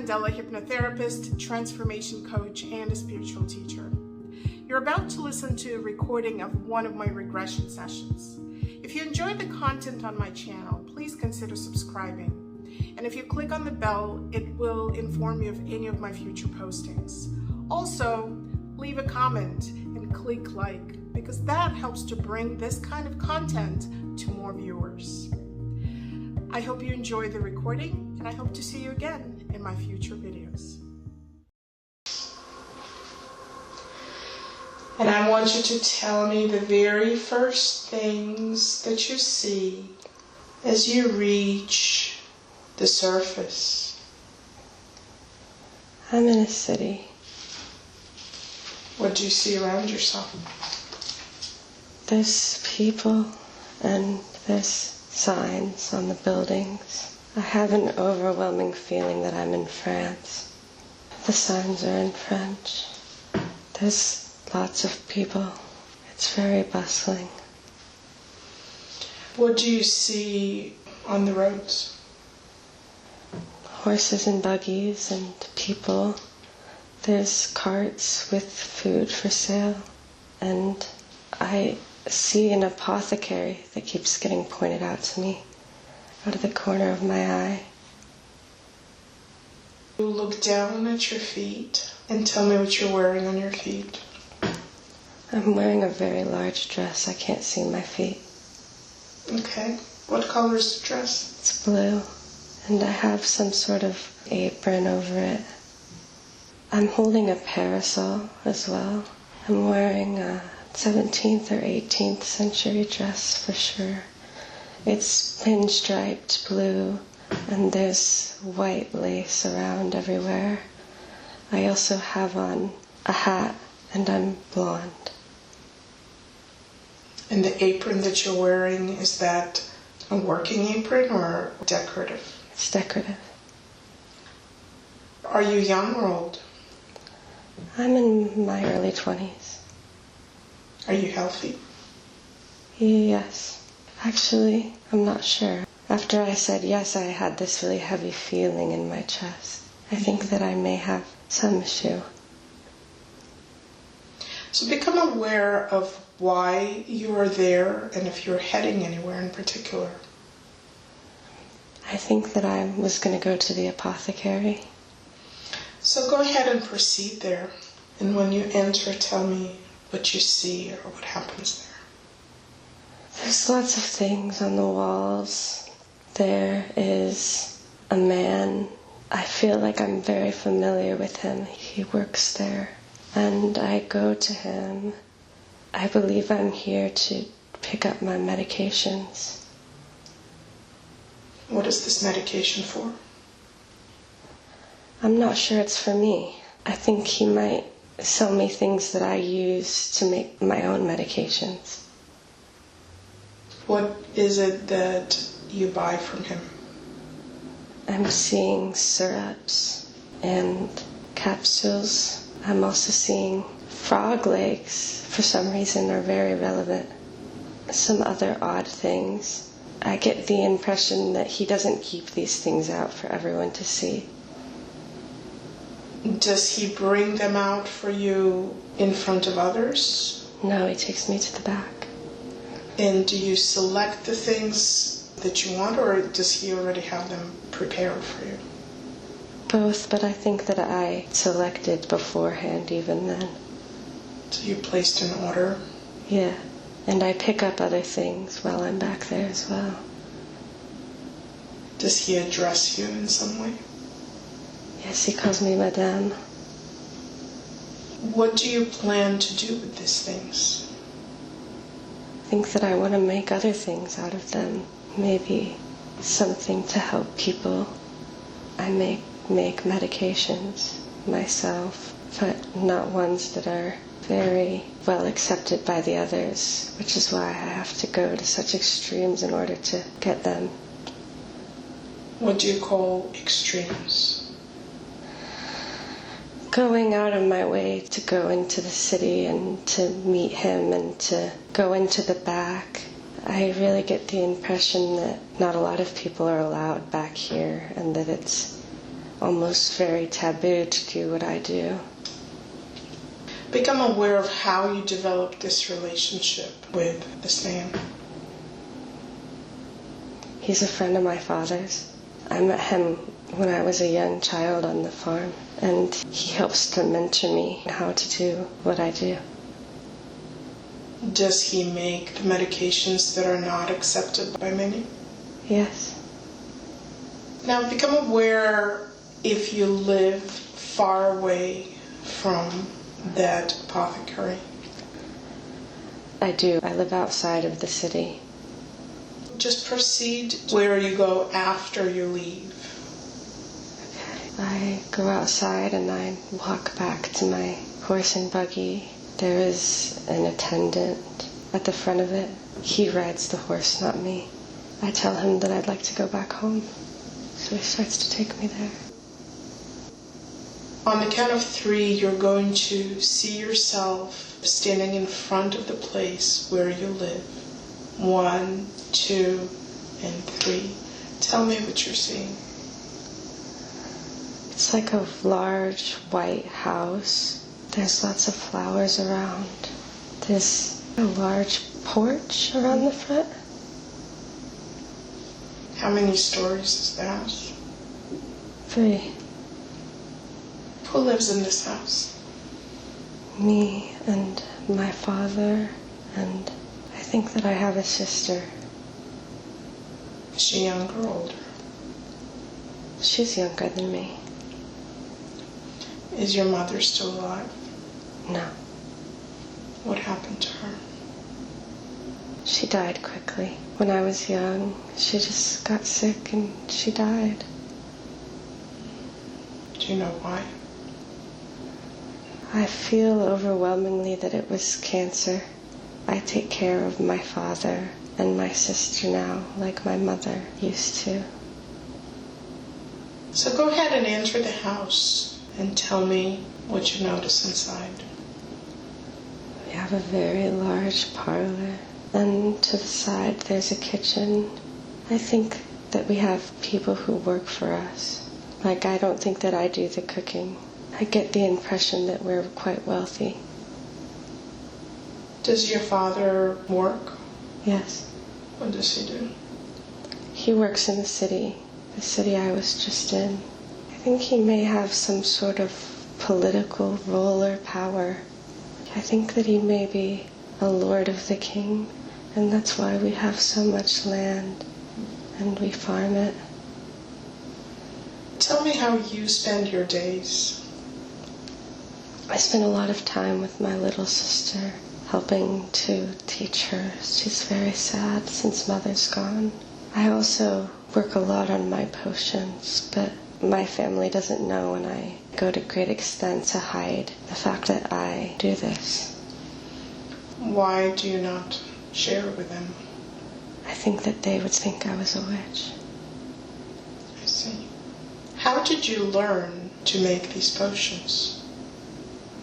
Candela, hypnotherapist, transformation coach, and a spiritual teacher. You're about to listen to a recording of one of my regression sessions. If you enjoyed the content on my channel, please consider subscribing. And if you click on the bell, it will inform you of any of my future postings. Also, leave a comment and click like, because that helps to bring this kind of content to more viewers. I hope you enjoy the recording, and I hope to see you again in my future videos. And I want you to tell me the very first things that you see as you reach the surface. I'm in a city. What do you see around yourself? There's people and there's signs on the buildings. I have an overwhelming feeling that I'm in France. The signs are in French. There's lots of people. It's very bustling. What do you see on the roads? Horses and buggies and people. There's carts with food for sale. And I see an apothecary that keeps getting pointed out to me out of the corner of my eye. You look down at your feet and tell me what you're wearing on your feet. I'm wearing a very large dress. I can't see my feet. Okay. What color is the dress? It's blue, and I have some sort of apron over it. I'm holding a parasol as well. I'm wearing a 17th or 18th century dress for sure. It's pinstriped blue, and there's white lace around everywhere. I also have on a hat, and I'm blonde. And the apron that you're wearing, is that a working apron or decorative? It's decorative. Are you young or old? I'm in my early 20s. Are you healthy? Yes. Actually, I'm not sure. After I said yes, I had this really heavy feeling in my chest. I think that I may have some issue. So become aware of why you are there and if you're heading anywhere in particular. I think that I was going to go to the apothecary. So go ahead and proceed there. And when you enter, tell me what you see or what happens there. There's lots of things on the walls. There is a man. I feel like I'm very familiar with him. He works there. And I go to him. I believe I'm here to pick up my medications. What is this medication for? I'm not sure it's for me. I think he might sell me things that I use to make my own medications. What is it that you buy from him? I'm seeing syrups and capsules. I'm also seeing frog legs, for some reason, are very relevant. Some other odd things. I get the impression that he doesn't keep these things out for everyone to see. Does he bring them out for you in front of others? No, he takes me to the back. And do you select the things that you want, or does he already have them prepared for you? Both, but I think that I selected beforehand even then. So you placed an order? Yeah, and I pick up other things while I'm back there as well. Does he address you in some way? Yes, he calls me Madame. What do you plan to do with these things? I think that I want to make other things out of them. Maybe something to help people. I make medications myself, but not ones that are very well accepted by the others, which is why I have to go to such extremes in order to get them. What do you call extremes? Going out of my way to go into the city and to meet him and to go into the back. I really get the impression that not a lot of people are allowed back here, and that it's almost very taboo to do what I do. Become aware of how you developed this relationship with this man. He's a friend of my father's. I met him when I was a young child on the farm, and he helps to mentor me how to do what I do. Does he make medications that are not accepted by many? Yes. Now become aware if you live far away from that apothecary. I do. I live outside of the city. Just proceed where you go after you leave. I go outside and I walk back to my horse and buggy. There is an attendant at the front of it. He rides the horse, not me. I tell him that I'd like to go back home, so he starts to take me there. On the count of 3, you're going to see yourself standing in front of the place where you live. 1, 2, and 3. Tell me what you're seeing. It's like a large white house. There's lots of flowers around. There's a large porch around the front. How many stories is the house? 3. Who lives in this house? Me and my father, and I think that I have a sister. Is she younger or older? She's younger than me. Is your mother still alive? No. What happened to her? She died quickly. When I was young, she just got sick and she died. Do you know why? I feel overwhelmingly that it was cancer. I take care of my father and my sister now, like my mother used to. So go ahead and enter the house and tell me what you notice inside. We have a very large parlor, and to the side there's a kitchen. I think that we have people who work for us. Like, I don't think that I do the cooking. I get the impression that we're quite wealthy. Does your father work? Yes. What does he do? He works in the city I was just in. I think he may have some sort of political role or power. I think that he may be a lord of the king, and that's why we have so much land and we farm it. Tell me how you spend your days. I spend a lot of time with my little sister, helping to teach her. She's very sad since Mother's gone. I also work a lot on my potions, but my family doesn't know, and I go to great extent to hide the fact that I do this. Why do you not share it with them? I think that they would think I was a witch. I see. How did you learn to make these potions?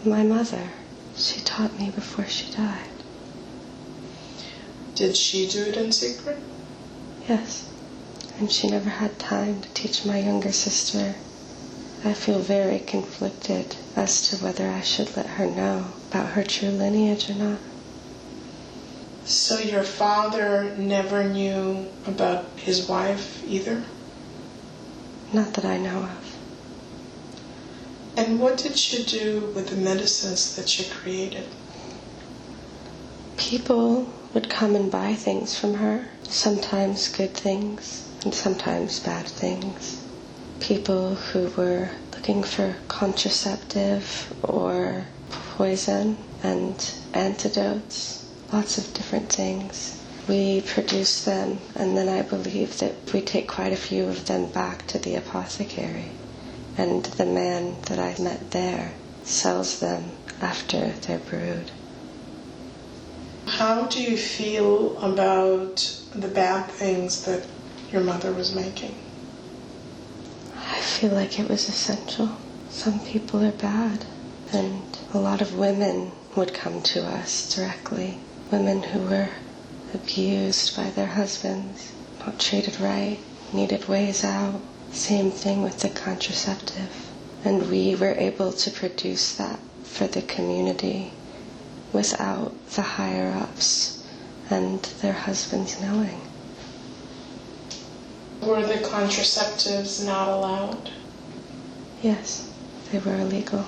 My mother, she taught me before she died. Did she do it in secret? Yes, and she never had time to teach my younger sister. I feel very conflicted as to whether I should let her know about her true lineage or not. So your father never knew about his wife either? Not that I know of. And what did she do with the medicines that she created? People would come and buy things from her, sometimes good things and sometimes bad things. People who were looking for contraceptive or poison and antidotes, lots of different things. We produce them, and then I believe that we take quite a few of them back to the apothecary. And the man that I met there sells them after they're brewed. How do you feel about the bad things that your mother was making? I feel like it was essential. Some people are bad, and a lot of women would come to us directly. Women who were abused by their husbands, not treated right, needed ways out. Same thing with the contraceptive. And we were able to produce that for the community without the higher-ups and their husbands knowing. Were the contraceptives not allowed? Yes, they were illegal.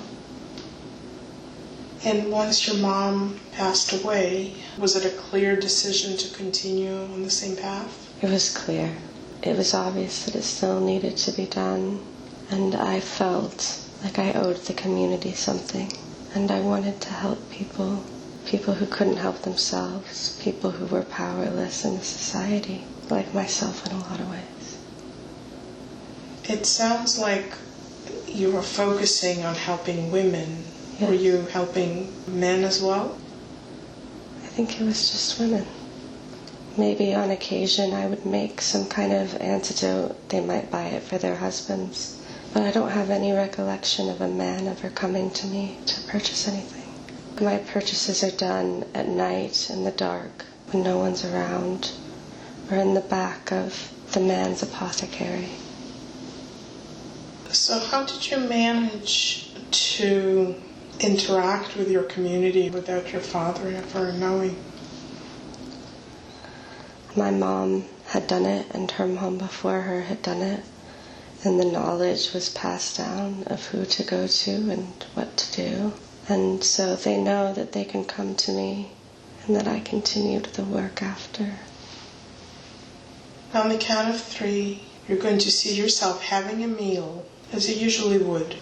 And once your mom passed away, was it a clear decision to continue on the same path? It was clear. It was obvious that it still needed to be done. And I felt like I owed the community something. And I wanted to help people who couldn't help themselves, people who were powerless in the society, like myself in a lot of ways. It sounds like you were focusing on helping women. Yes. Were you helping men as well? I think it was just women. Maybe on occasion I would make some kind of antidote. They might buy it for their husbands. But I don't have any recollection of a man ever coming to me to purchase anything. My purchases are done at night in the dark when no one's around, or in the back of the man's apothecary. So how did you manage to interact with your community without your father ever knowing? My mom had done it, and her mom before her had done it, and the knowledge was passed down of who to go to and what to do. And so they know that they can come to me and that I continued the work after. On the count of 3, you're going to see yourself having a meal as you usually would.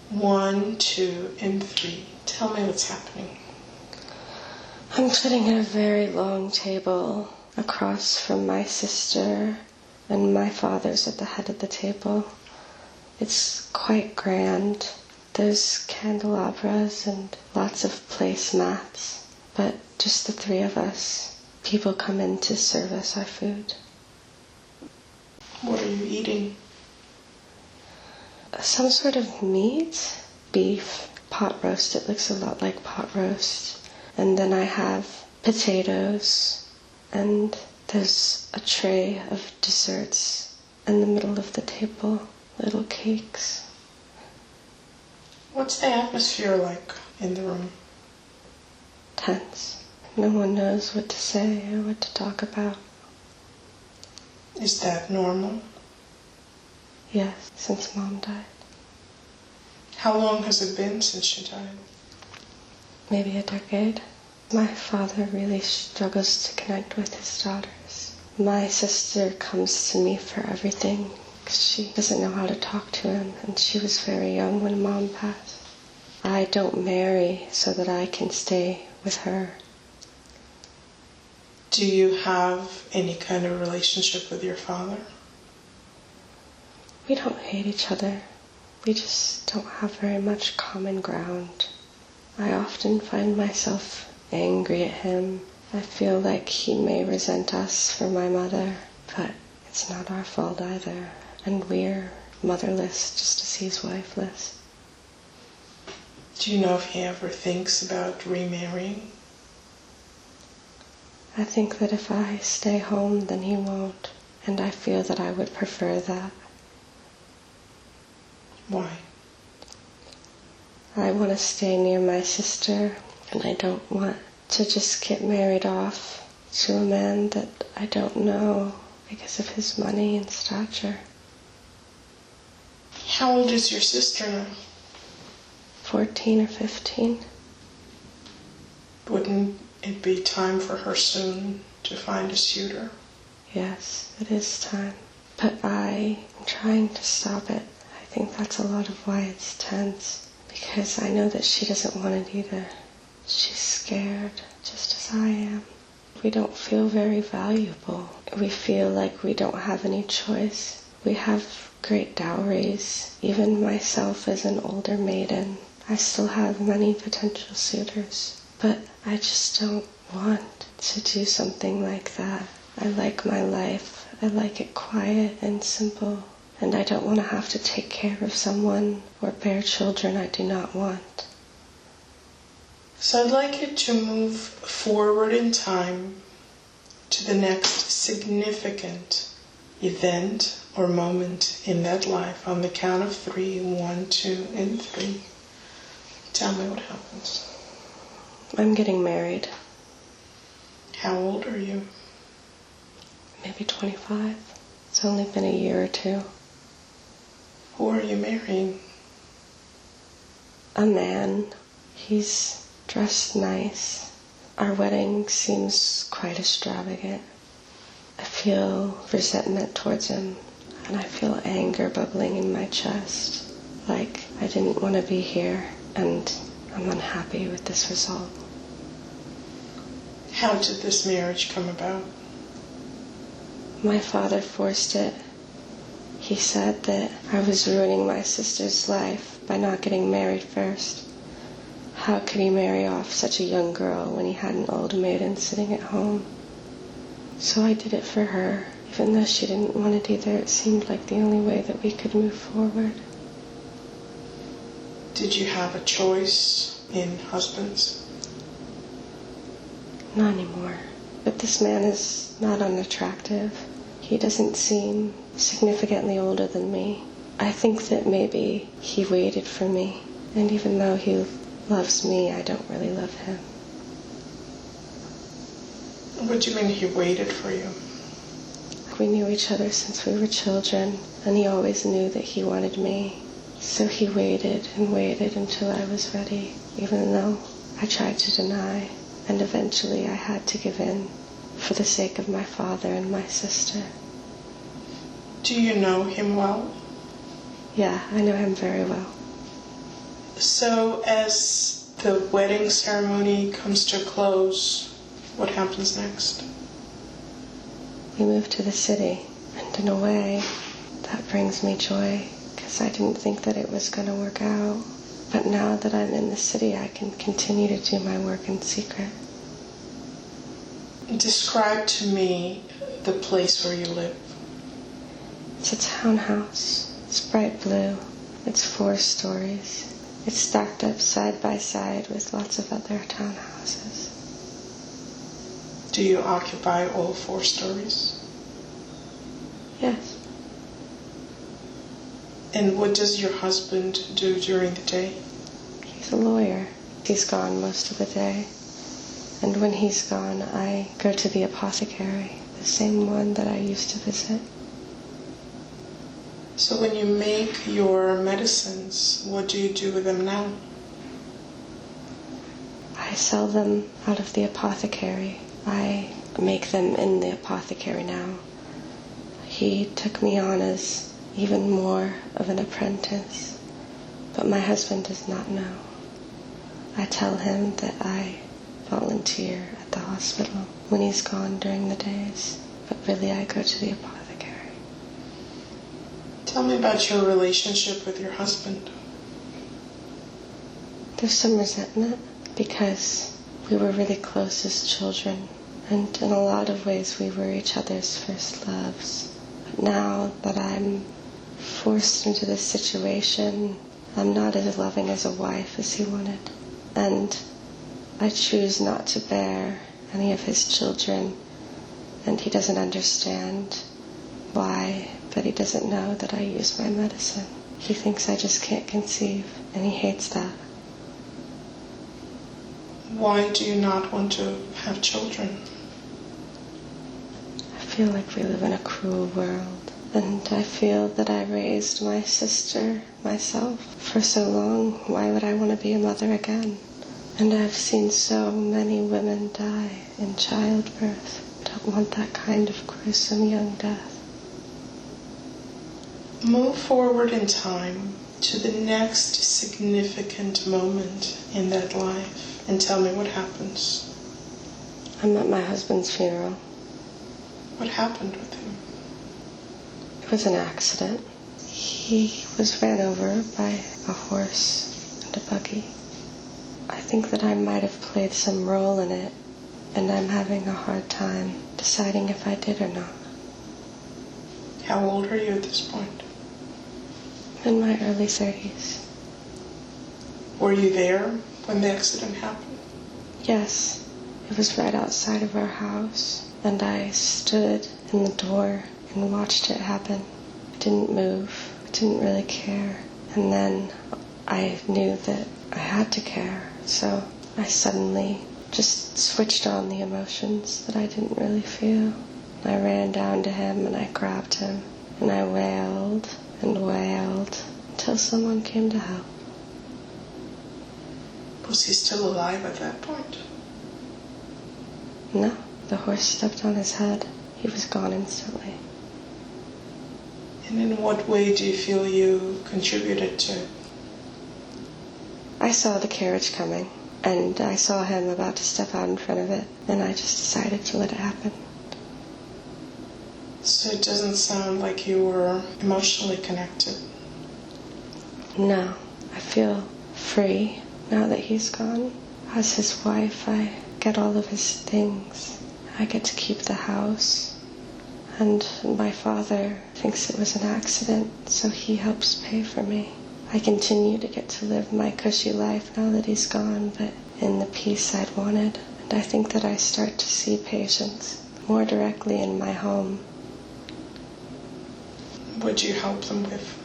1, 2, and 3. Tell me what's happening. I'm sitting at a very long table across from my sister, and my father's at the head of the table. It's quite grand. There's candelabras and lots of placemats, but just the 3 of us. People come in to serve us our food. What are you eating? Some sort of meat, beef, pot roast. It looks a lot like pot roast. And then I have potatoes, and there's a tray of desserts in the middle of the table, little cakes. What's the atmosphere like in the room? Tense. No one knows what to say or what to talk about. Is that normal? Yes, since Mom died. How long has it been since she died? Maybe a decade. My father really struggles to connect with his daughters. My sister comes to me for everything because she doesn't know how to talk to him, and she was very young when Mom passed. I don't marry so that I can stay with her. Do you have any kind of relationship with your father? We don't hate each other. We just don't have very much common ground. I often find myself angry at him. I feel like he may resent us for my mother, but it's not our fault either. And we're motherless just as he's wifeless. Do you know if he ever thinks about remarrying? I think that if I stay home, then he won't. And I feel that I would prefer that. Why? I want to stay near my sister, and I don't want to just get married off to a man that I don't know because of his money and stature. How old is your sister now? 14 or 15. Wouldn't it be time for her soon to find a suitor? Yes, it is time. But I am trying to stop it. I think that's a lot of why it's tense. Because I know that she doesn't want it either. She's scared, just as I am. We don't feel very valuable. We feel like we don't have any choice. We have great dowries. Even myself as an older maiden, I still have many potential suitors. But I just don't want to do something like that. I like my life. I like it quiet and simple. And I don't want to have to take care of someone or bear children I do not want. So I'd like you to move forward in time to the next significant event or moment in that life. On the count of 3, 1, 2, and 3. Tell me what happens. I'm getting married. How old are you? Maybe 25. It's only been a year or two. Who are you marrying? A man. He's dressed nice. Our wedding seems quite extravagant. I feel resentment towards him, and I feel anger bubbling in my chest. Like I didn't want to be here, and I'm unhappy with this result. How did this marriage come about? My father forced it. He said that I was ruining my sister's life by not getting married first. How could he marry off such a young girl when he had an old maiden sitting at home? So I did it for her, even though she didn't want it either. It seemed like the only way that we could move forward. Did you have a choice in husbands? Not anymore. But this man is not unattractive. He doesn't seem significantly older than me. I think that maybe he waited for me, and even though he loves me, I don't really love him. What do you mean he waited for you? We knew each other since we were children, and he always knew that he wanted me. So he waited and waited until I was ready, even though I tried to deny, and eventually I had to give in for the sake of my father and my sister. Do you know him well? Yeah, I know him very well. So as the wedding ceremony comes to a close, what happens next? We moved to the city, and in a way, that brings me joy, because I didn't think that it was going to work out. But now that I'm in the city, I can continue to do my work in secret. Describe to me the place where you live. It's a townhouse. It's bright blue. It's 4 stories. It's stacked up side by side with lots of other townhouses. Do you occupy all 4 stories? Yes. And what does your husband do during the day? He's a lawyer. He's gone most of the day. And when he's gone, I go to the apothecary, the same one that I used to visit. So when you make your medicines, what do you do with them now? I sell them out of the apothecary. I make them in the apothecary now. He took me on as even more of an apprentice, but my husband does not know. I tell him that I volunteer at the hospital when he's gone during the days, but really I go to the apothecary. Tell me about your relationship with your husband. There's some resentment because we were really close as children, and in a lot of ways we were each other's first loves. But now that I'm forced into this situation, I'm not as loving as a wife as he wanted. And I choose not to bear any of his children, and he doesn't understand why, but he doesn't know that I use my medicine. He thinks I just can't conceive, and he hates that. Why do you not want to have children? I feel like we live in a cruel world, and I feel that I raised my sister myself for so long. Why would I want to be a mother again? And I've seen so many women die in childbirth. I don't want that kind of gruesome young death. Move forward in time to the next significant moment in that life and tell me what happens. I'm at my husband's funeral. What happened with him? It was an accident. He was ran over by a horse and a buggy. I think that I might have played some role in it, and I'm having a hard time deciding if I did or not. How old are you at this point? In my early 30s. Were you there when the accident happened? Yes, it was right outside of our house, and I stood in the door and watched it happen. I didn't move. I didn't really care. And then I knew that I had to care, so I suddenly just switched on the emotions that I didn't really feel. I ran down to him and I grabbed him and I wailed and wailed until someone came to help. Was he still alive at that point? No, the horse stepped on his head. He was gone instantly. And in what way do you feel you contributed to it? I saw the carriage coming, and I saw him about to step out in front of it, and I just decided to let it happen. So it doesn't sound like you were emotionally connected. No, I feel free now that he's gone. As his wife, I get all of his things. I get to keep the house. And my father thinks it was an accident, so he helps pay for me. I continue to get to live my cushy life now that he's gone, but in the peace I'd wanted. And I think that I start to see patients more directly in my home. What do you help them with?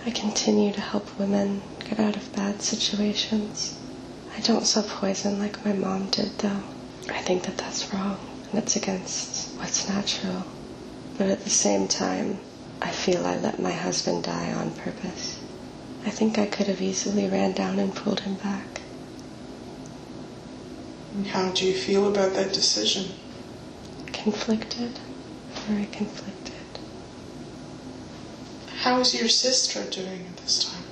I continue to help women get out of bad situations. I don't sell poison like my mom did, though. I think that that's wrong, and it's against what's natural. But at the same time, I feel I let my husband die on purpose. I think I could have easily ran down and pulled him back. And how do you feel about that decision? Conflicted, very conflicted. How is your sister doing at this time?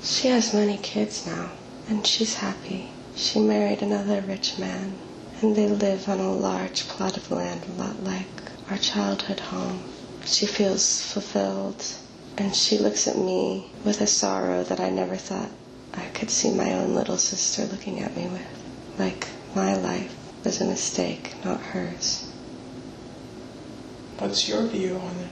She has many kids now, and she's happy. She married another rich man, and they live on a large plot of land, a lot like our childhood home. She feels fulfilled, and she looks at me with a sorrow that I never thought I could see my own little sister looking at me with. Like my life was a mistake, not hers. What's your view on it?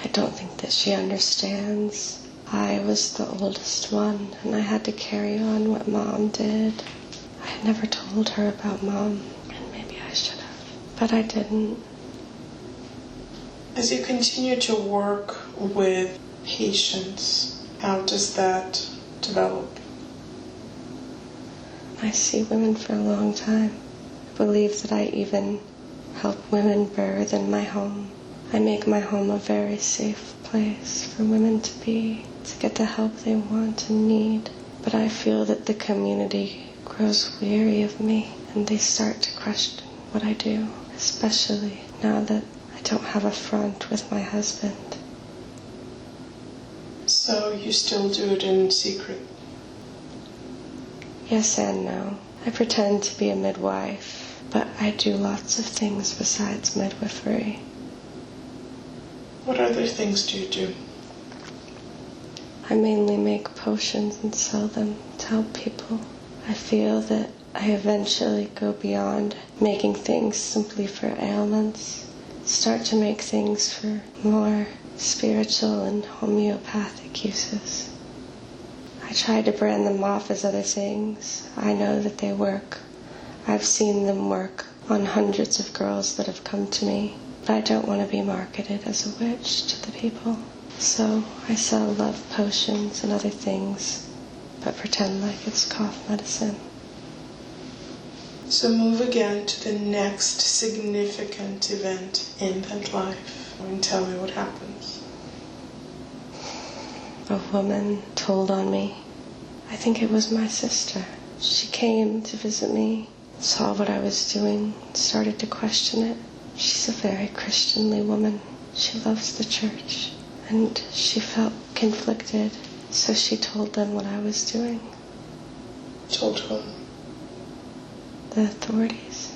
I don't think that she understands. I was the oldest one, and I had to carry on what Mom did. I had never told her about Mom, and maybe I should have, but I didn't. As you continue to work with patients, how does that develop? I see women for a long time. I believe that I even help women birth in my home. I make my home a very safe place for women to be, to get the help they want and need. But I feel that the community grows weary of me, and they start to question what I do, especially now that I don't have a front with my husband. So you still do it in secret? Yes and no. I pretend to be a midwife, but I do lots of things besides midwifery. What other things do you do? I mainly make potions and sell them to help people. I feel that I eventually go beyond making things simply for ailments, start to make things for more spiritual and homeopathic uses. I try to brand them off as other things. I know that they work. I've seen them work on hundreds of girls that have come to me. But I don't want to be marketed as a witch to the people. So I sell love potions and other things, but pretend like it's cough medicine. So move again to the next significant event in that life and tell me what happens. A woman told on me. I think it was my sister. She came to visit me, saw what I was doing, started to question it. She's a very Christianly woman. She loves the church, and she felt conflicted, so she told them what I was doing. Told whom? The authorities.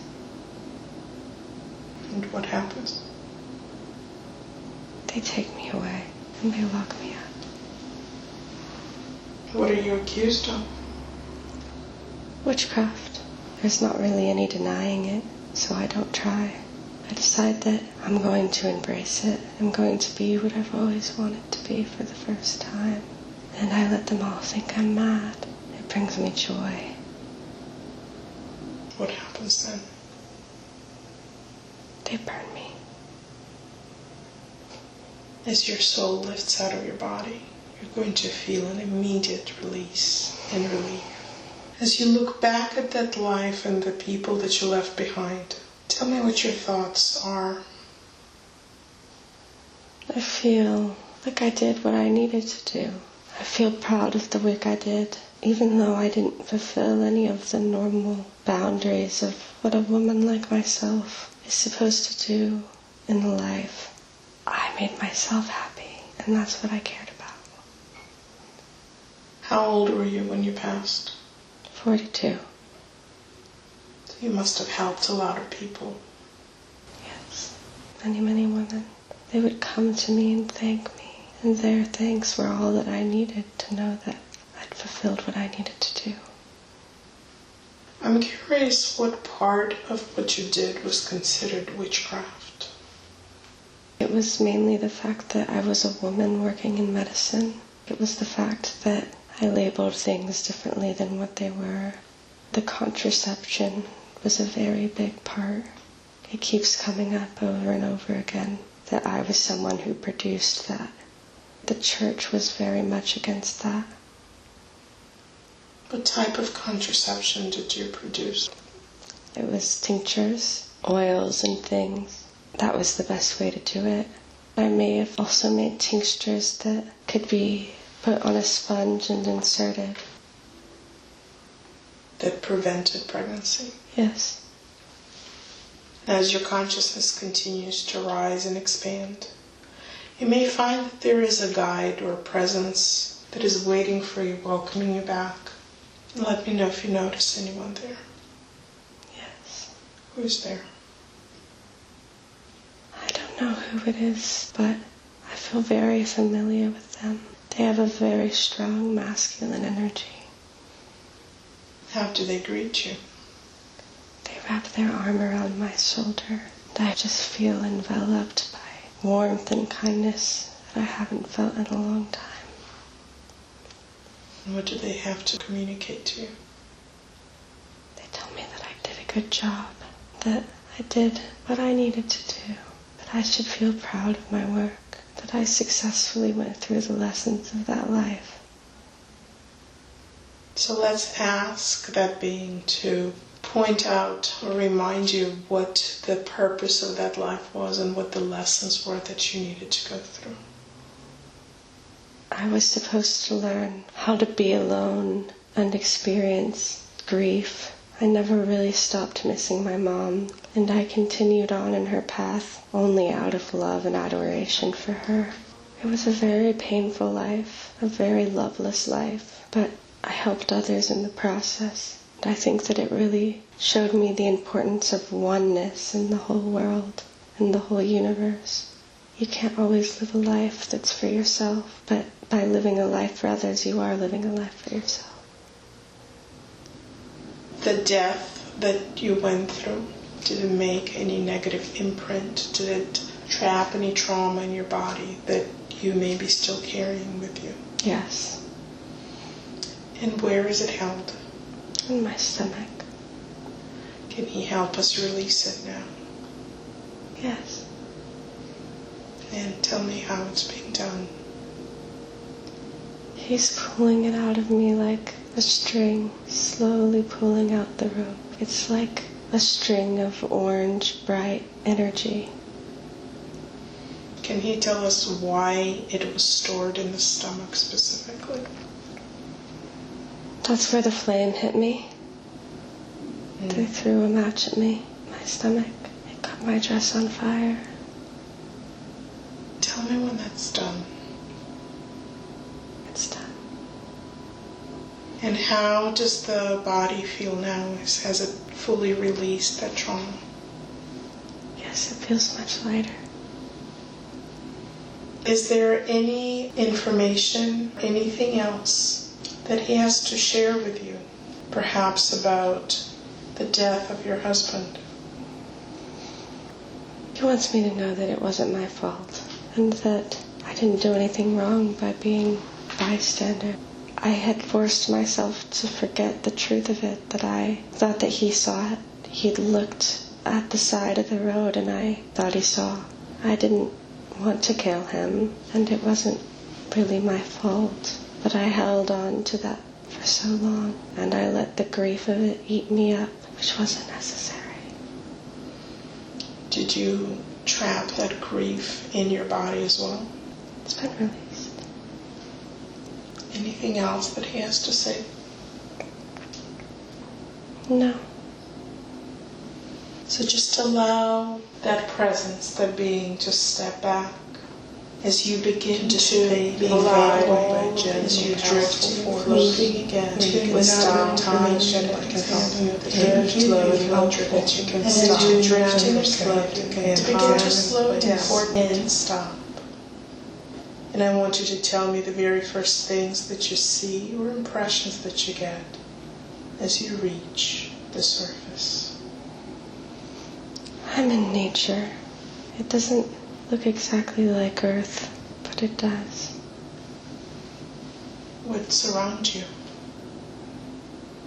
And what happens? They take me away, and they lock me up. What are you accused of? Witchcraft. There's not really any denying it, so I don't try. I decide that I'm going to embrace it. I'm going to be what I've always wanted to be for the first time. And I let them all think I'm mad. It brings me joy. What happens then? They burn me. As your soul lifts out of your body, you're going to feel an immediate release and relief. As you look back at that life and the people that you left behind, tell me what your thoughts are. I feel like I did what I needed to do. I feel proud of the work I did, even though I didn't fulfill any of the normal boundaries of what a woman like myself is supposed to do in life. I made myself happy, and that's what I cared about. How old were you when you passed? 42. So you must have helped a lot of people. Yes, many, many women. They would come to me and thank me, and their thanks were all that I needed to know that I'd fulfilled what I needed to do. I'm curious what part of what you did was considered witchcraft. It was mainly the fact that I was a woman working in medicine. It was the fact that I labeled things differently than what they were. The contraception was a very big part. It keeps coming up over and over again that I was someone who produced that. The church was very much against that. What type of contraception did you produce? It was tinctures, oils, and things. That was the best way to do it. I may have also made tinctures that could be put on a sponge and inserted. That prevented pregnancy? Yes. As your consciousness continues to rise and expand, you may find that there is a guide or a presence that is waiting for you, welcoming you back. And let me know if you notice anyone there. Yes. Who's there? I don't know who it is, but I feel very familiar with them. They have a very strong masculine energy. How do they greet you? They wrap their arm around my shoulder, and I just feel enveloped by warmth and kindness that I haven't felt in a long time. And what do they have to communicate to you? They tell me that I did a good job, that I did what I needed to do, that I should feel proud of my work, that I successfully went through the lessons of that life. So let's ask that being to point out or remind you what the purpose of that life was and what the lessons were that you needed to go through. I was supposed to learn how to be alone and experience grief. I never really stopped missing my mom, and I continued on in her path only out of love and adoration for her. It was a very painful life, a very loveless life, but I helped others in the process. And I think that it really showed me the importance of oneness in the whole world and the whole universe. You can't always live a life that's for yourself, but by living a life for others, you are living a life for yourself. The death that you went through, did it make any negative imprint? Did it trap any trauma in your body that you may be still carrying with you? Yes. And where is it held? In my stomach. Can he help us release it now? Yes. And tell me how it's being done. He's pulling it out of me like a string, slowly pulling out the rope. It's like a string of orange, bright energy. Can he tell us why it was stored in the stomach specifically? That's where the flame hit me. They threw a match at me, my stomach. It caught my dress on fire. Tell me when that's done. It's done. And how does the body feel now? Has it fully released that trauma? Yes, it feels much lighter. Is there any information, anything else that he has to share with you? Perhaps about the death of your husband? He wants me to know that it wasn't my fault, and that I didn't do anything wrong by being a bystander. I had forced myself to forget the truth of it, that I thought that he saw it. He'd looked at the side of the road and I thought he saw. I didn't want to kill him, and it wasn't really my fault. But I held on to that for so long, and I let the grief of it eat me up, which wasn't necessary. Did you trap that grief in your body as well? It's been released. Anything else that he has to say? No. So just allow that presence, that being, to step back as you begin to be vulnerable, as you drift floating again. You can stop time that can help you with the drift, flow, that you can stop. And as you drift and float, you can begin to slow down and stop. And I want you to tell me the very first things that you see or impressions that you get as you reach the surface. I'm in nature. It doesn't look exactly like Earth, but it does. What's around you?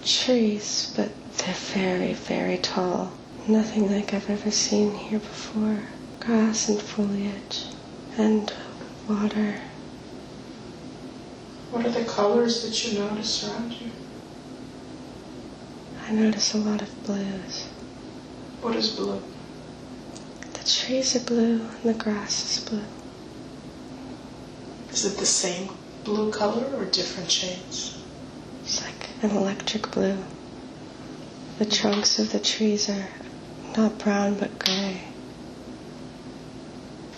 Trees, but they're very, very tall. Nothing like I've ever seen here before. Grass and foliage and water. What are the colors that you notice around you? I notice a lot of blues. What is blue? The trees are blue and the grass is blue. Is it the same blue color or different shades? It's like an electric blue. The trunks of the trees are not brown but gray.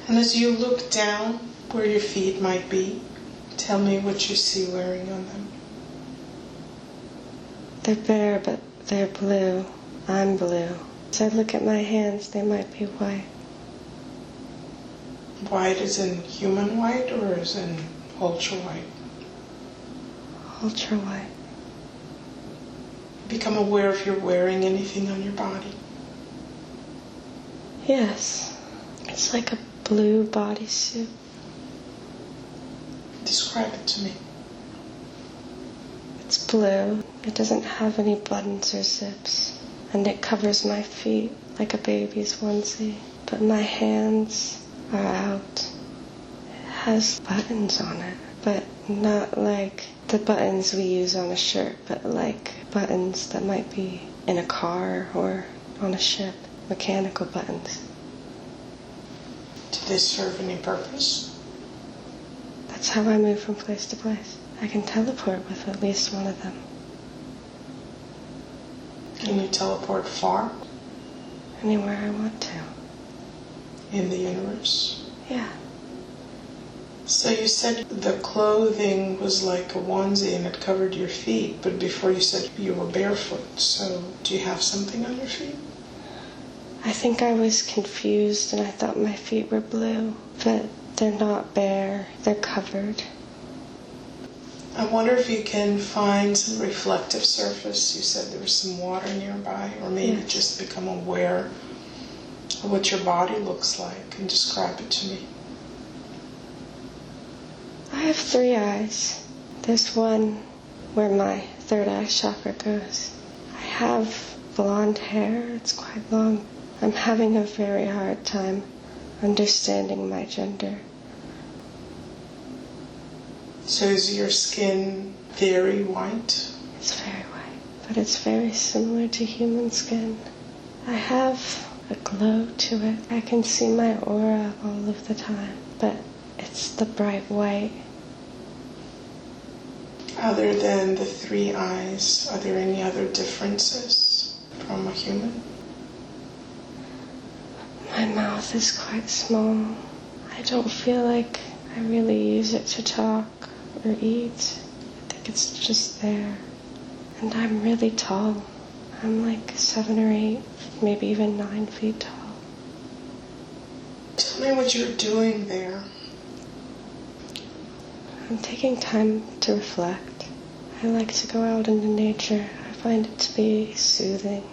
And as you look down where your feet might be, tell me what you see wearing on them. They're bare, but they're blue. I'm blue. As I look at my hands, they might be white. White as in human white or as in ultra white? Ultra white. Become aware if you're wearing anything on your body. Yes. It's like a blue bodysuit. Describe it to me. It's blue. It doesn't have any buttons or zips. And it covers my feet like a baby's onesie. But my hands are out. It has buttons on it. But not like the buttons we use on a shirt, but like buttons that might be in a car or on a ship. Mechanical buttons. Do they serve any purpose? That's how I move from place to place. I can teleport with at least one of them. Can you teleport far? Anywhere I want to. In the universe? Yeah. So you said the clothing was like a onesie and it covered your feet, but before you said you were barefoot. So do you have something on your feet? I think I was confused and I thought my feet were blue, but they're not bare, they're covered. I wonder if you can find some reflective surface. You said there was some water nearby, or maybe just become aware of what your body looks like and describe it to me. I have 3 eyes. There's one where my third eye chakra goes. I have blonde hair, it's quite long. I'm having a very hard time understanding my gender. So is your skin very white? It's very white, but it's very similar to human skin. I have a glow to it. I can see my aura all of the time, but it's the bright white. Other than the 3 eyes, are there any other differences from a human? My mouth is quite small. I don't feel like I really use it to talk or eat. I think it's just there. And I'm really tall. I'm like 7 or 8, maybe even 9 feet tall. Tell me what you're doing there. I'm taking time to reflect. I like to go out into nature. I find it to be soothing.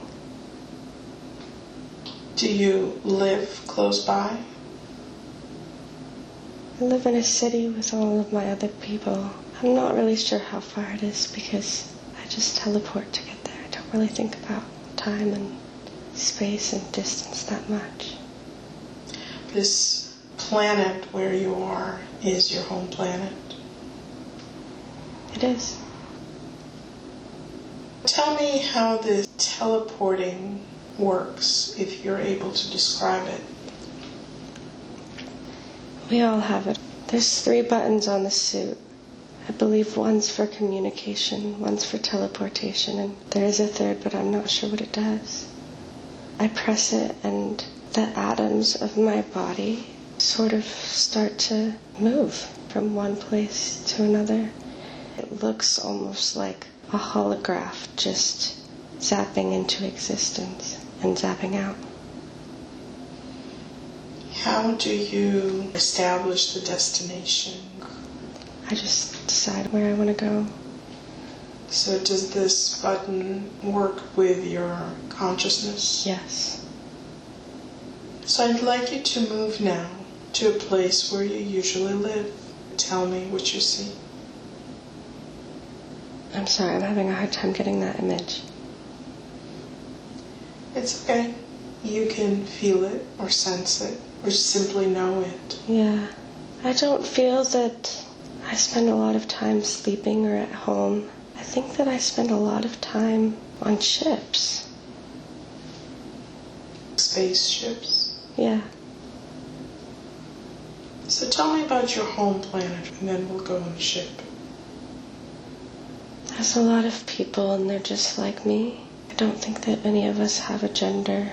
Do you live close by? I live in a city with all of my other people. I'm not really sure how far it is because I just teleport to get there. I don't really think about time and space and distance that much. This planet where you are is your home planet? It is. Tell me how this teleporting works, if you're able to describe it. We all have it. There's 3 buttons on the suit. I believe one's for communication, one's for teleportation, and there is a third, but I'm not sure what it does. I press it and the atoms of my body sort of start to move from one place to another. It looks almost like a holograph just zapping into existence and zapping out. How do you establish the destination? I just decide where I want to go. So does this button work with your consciousness? Yes. So I'd like you to move now to a place where you usually live. Tell me what you see. I'm sorry, I'm having a hard time getting that image. It's okay. You can feel it or sense it or simply know it. Yeah. I don't feel that I spend a lot of time sleeping or at home. I think that I spend a lot of time on ships. Spaceships. Yeah. So tell me about your home planet, and then we'll go on a ship. There's a lot of people and they're just like me. I don't think that any of us have a gender.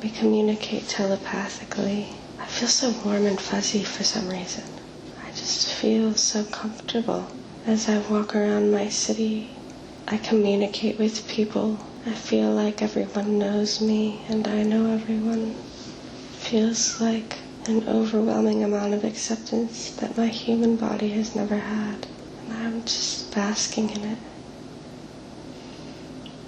We communicate telepathically. I feel so warm and fuzzy for some reason. I just feel so comfortable. As I walk around my city, I communicate with people. I feel like everyone knows me and I know everyone. It feels like an overwhelming amount of acceptance that my human body has never had. And I'm just basking in it.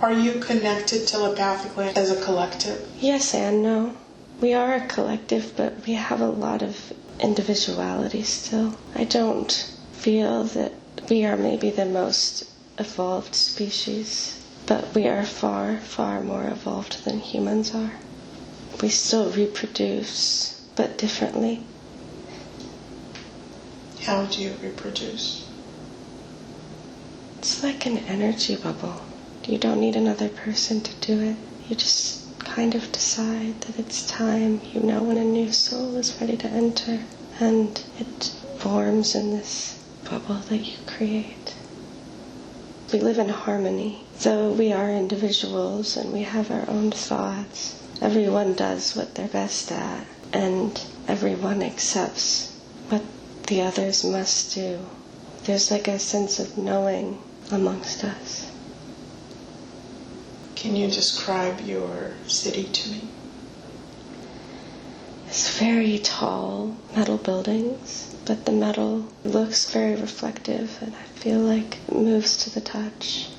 Are you connected telepathically as a collective? Yes and no. We are a collective, but we have a lot of individuality still. I don't feel that we are maybe the most evolved species, but we are far, far more evolved than humans are. We still reproduce, but differently. How do you reproduce? It's like an energy bubble. You don't need another person to do it. You just kind of decide that it's time. You know when a new soul is ready to enter, and it forms in this bubble that you create. We live in harmony. Though we are individuals and we have our own thoughts, everyone does what they're best at, and everyone accepts what the others must do. There's like a sense of knowing amongst us. Can you describe your city to me? It's very tall metal buildings, but the metal looks very reflective and I feel like it moves to the touch.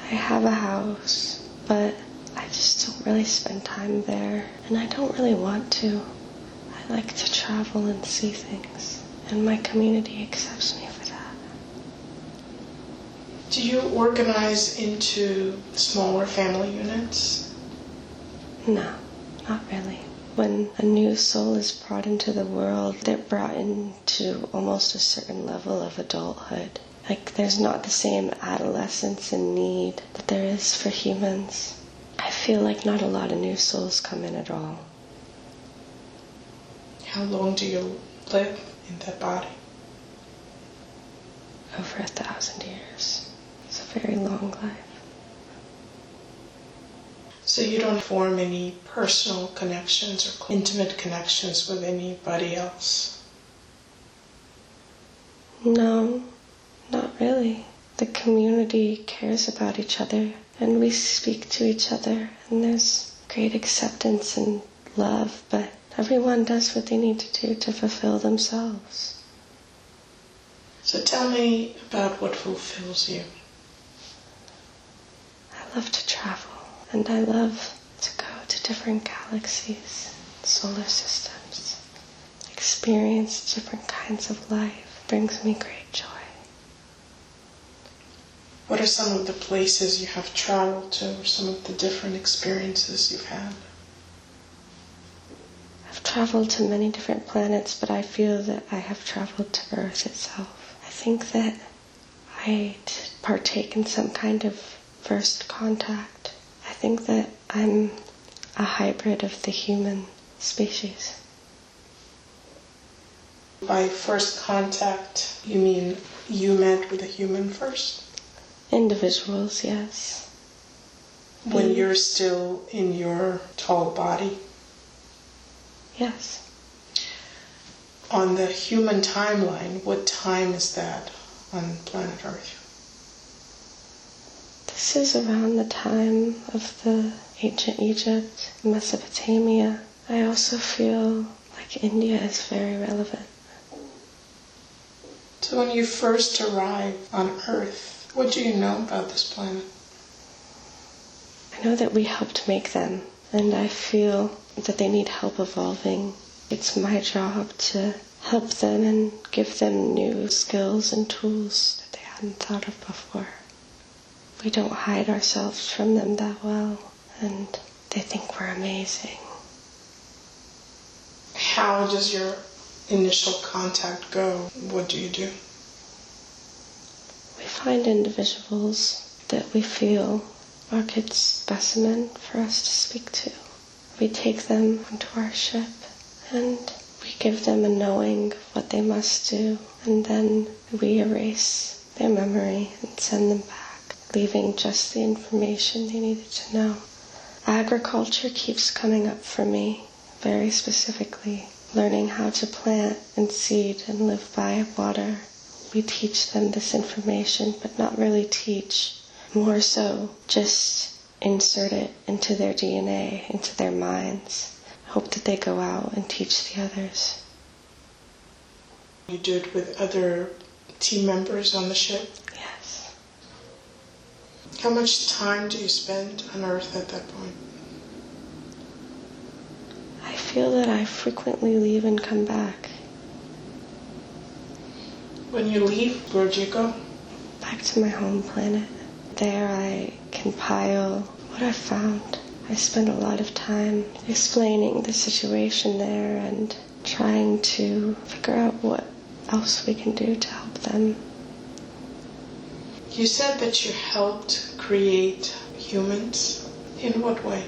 I have a house, but I just don't really spend time there, and I don't really want to. I like to travel and see things, and my community accepts me for that. Do you organize into smaller family units? No, not really. When a new soul is brought into the world, they're brought into almost a certain level of adulthood. Like, there's not the same adolescence and need that there is for humans. I feel like not a lot of new souls come in at all. How long do you live in that body? Over 1,000 years. It's a very long life. So you don't form any personal connections or intimate connections with anybody else? No, not really. The community cares about each other, and we speak to each other, and there's great acceptance and love, but everyone does what they need to do to fulfill themselves. So tell me about what fulfills you. I love to travel, and I love to go to different galaxies, solar systems, experience different kinds of life. It brings me great joy. What are some of the places you have traveled to, or some of the different experiences you've had? I've traveled to many different planets, but I feel that I have traveled to Earth itself. I think that I partake in some kind of first contact. I think that I'm a hybrid of the human species. By first contact, you mean you met with a human first? Individuals, yes. When you're still in your tall body? Yes. On the human timeline, what time is that on planet Earth? This is around the time of the ancient Egypt, Mesopotamia. I also feel like India is very relevant. So when you first arrived on Earth, what do you know about this planet? I know that we helped make them, and I feel that they need help evolving. It's my job to help them and give them new skills and tools that they hadn't thought of before. We don't hide ourselves from them that well, and they think we're amazing. How does your initial contact go? What do you do? We find individuals that we feel are a good specimen for us to speak to. We take them onto our ship and we give them a knowing of what they must do, and then we erase their memory and send them back, leaving just the information they needed to know. Agriculture keeps coming up for me, very specifically, learning how to plant and seed and live by water. We teach them this information, but not really teach. More so, just insert it into their DNA, into their minds. Hope that they go out and teach the others. You do it with other team members on the ship? Yes. How much time do you spend on Earth at that point? I feel that I frequently leave and come back. When you leave, where'd you go? Back to my home planet. There I compile what I found. I spend a lot of time explaining the situation there and trying to figure out what else we can do to help them. You said that you helped create humans. In what way?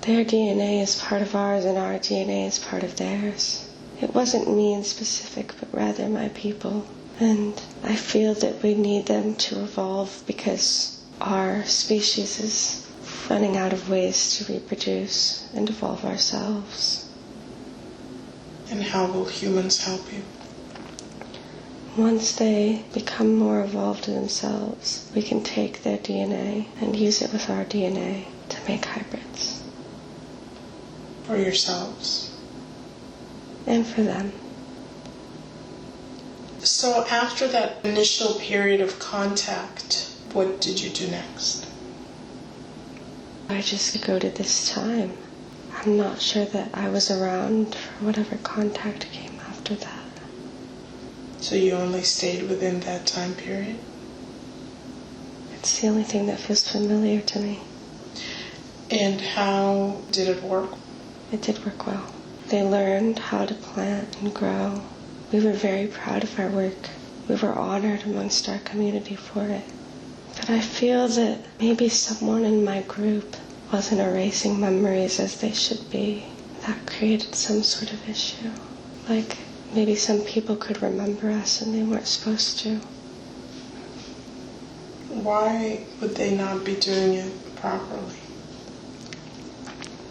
Their DNA is part of ours and our DNA is part of theirs. It wasn't me in specific, but rather my people. And I feel that we need them to evolve because our species is running out of ways to reproduce and evolve ourselves. And how will humans help you? Once they become more evolved themselves, we can take their DNA and use it with our DNA to make hybrids. For yourselves? And for them. So after that initial period of contact, what did you do next? I just go to this time. I'm not sure that I was around for whatever contact came after that. So you only stayed within that time period? It's the only thing that feels familiar to me. And how did it work? It did work well. They learned how to plant and grow. We were very proud of our work. We were honored amongst our community for it. But I feel that maybe someone in my group wasn't erasing memories as they should be. That created some sort of issue. Like maybe some people could remember us and they weren't supposed to. Why would they not be doing it properly?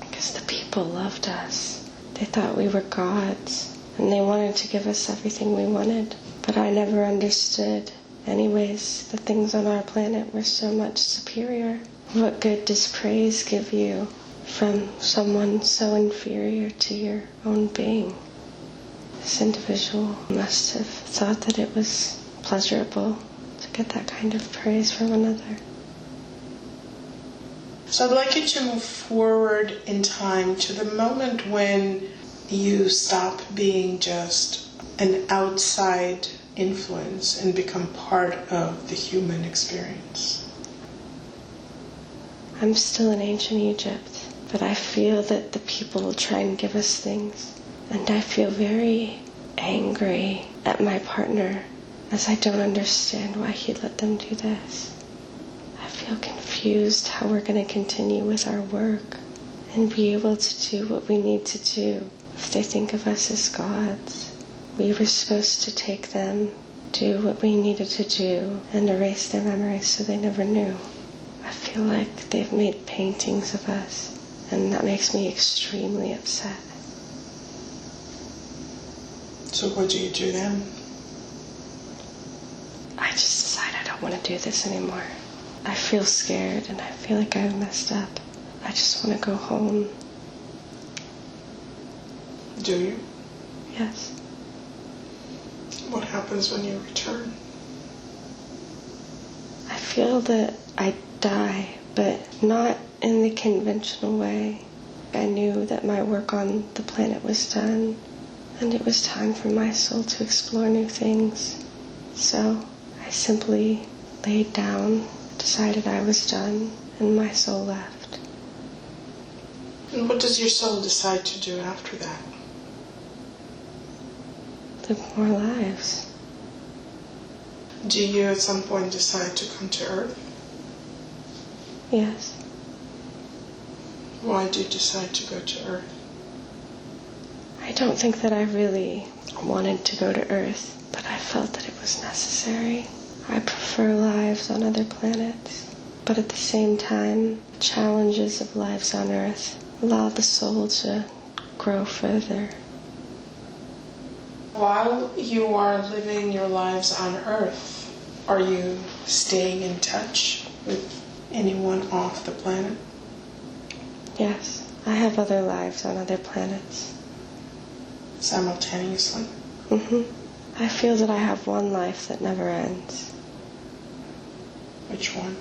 Because the people loved us. They thought we were gods. And they wanted to give us everything we wanted. But I never understood. Anyways, the things on our planet were so much superior. What good does praise give you from someone so inferior to your own being? This individual must have thought that it was pleasurable to get that kind of praise from another. So I'd like you to move forward in time to the moment when you stop being just an outside influence and become part of the human experience. I'm still in ancient Egypt, But I feel that the people will try and give us things. And I feel very angry at my partner, as I don't understand why he let them do this. I feel confused how we're going to continue with our work and be able to do what we need to do if they think of us as gods. We were supposed to take them, do what we needed to do, and erase their memories so they never knew. I feel like they've made paintings of us, and that makes me extremely upset. So what do you do then? I just decide I don't want to do this anymore. I feel scared and I feel like I've messed up. I just want to go home. Do you? Yes. What happens when you return? I feel that I die, but not in the conventional way. I knew that my work on the planet was done, and it was time for my soul to explore new things. So I simply laid down, decided I was done, and my soul left. And what does your soul decide to do after that? Live more lives. Do you at some point decide to come to Earth? Yes. Why do you decide to go to Earth? I don't think that I really wanted to go to Earth, but I felt that it was necessary. I prefer lives on other planets, but at the same time, the challenges of lives on Earth allow the soul to grow further. While you are living your lives on Earth, are you staying in touch with anyone off the planet? Yes, I have other lives on other planets. Simultaneously? I feel that I have one life that never ends. Which one?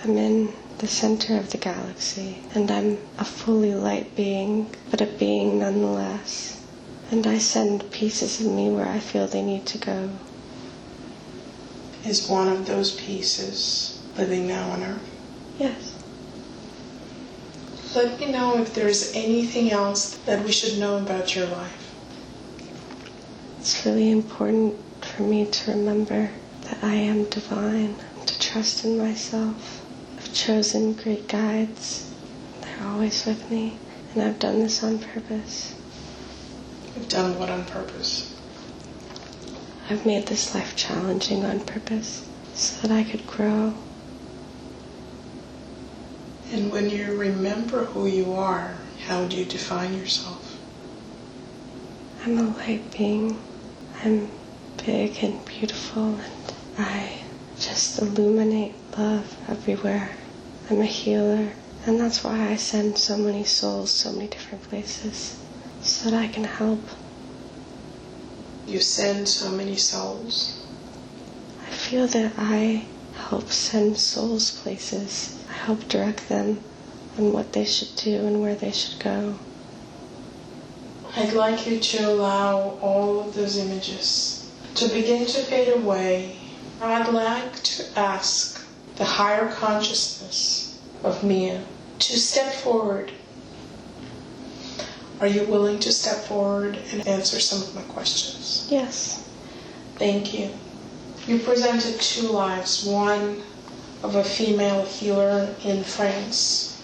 I'm in the center of the galaxy, and I'm a fully light being, but a being nonetheless. And I send pieces of me where I feel they need to go. Is one of those pieces living now on Earth? Yes. Let me know if there's anything else that we should know about your life. It's really important for me to remember that I am divine, to trust in myself. I've chosen great guides. They're always with me, and I've done this on purpose. You've done what on purpose? I've made this life challenging on purpose so that I could grow. And when you remember who you are, how do you define yourself? I'm a light being. I'm big and beautiful, and I just illuminate love everywhere. I'm a healer, and that's why I send so many souls so many different places, so that I can help. You send so many souls. I feel that I help send souls places. I help direct them on what they should do and where they should go. I'd like you to allow all of those images to begin to fade away. I'd like to ask the higher consciousness of Mia to step forward. Are you willing to step forward and answer some of my questions? Yes. Thank you. You presented two lives, one of a female healer in France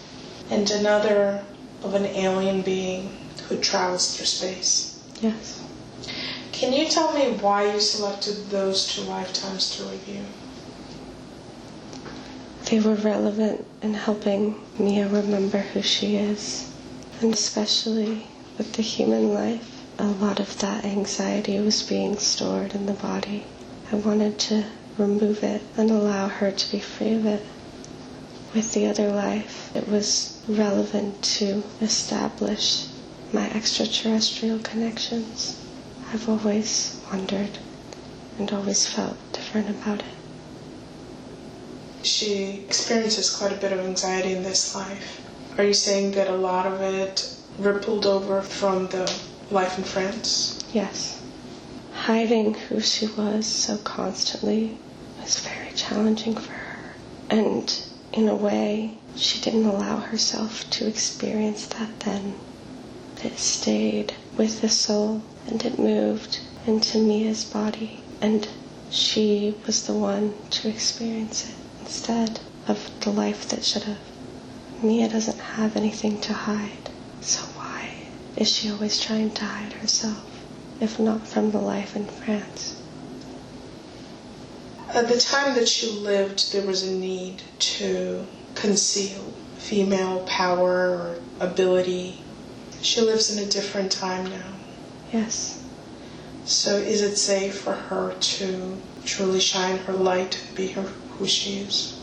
and another of an alien being who travels through space. Yes. Can you tell me why you selected those two lifetimes to review? They were relevant in helping Mia remember who she is. And especially with the human life, a lot of that anxiety was being stored in the body. I wanted to remove it and allow her to be free of it. With the other life, it was relevant to establish my extraterrestrial connections. I've always wondered and always felt different about it. She experiences quite a bit of anxiety in this life. Are you saying that a lot of it rippled over from the life in France? Yes. Hiding who she was so constantly was very challenging for her. And in a way, she didn't allow herself to experience that then. It stayed with the soul, and it moved into Mia's body, and she was the one to experience it instead of the life that should have. Mia doesn't have anything to hide, so why is she always trying to hide herself, if not from the life in France? At the time that she lived, there was a need to conceal female power or ability. She lives in a different time now. Yes. So is it safe for her to truly shine her light and be who she is?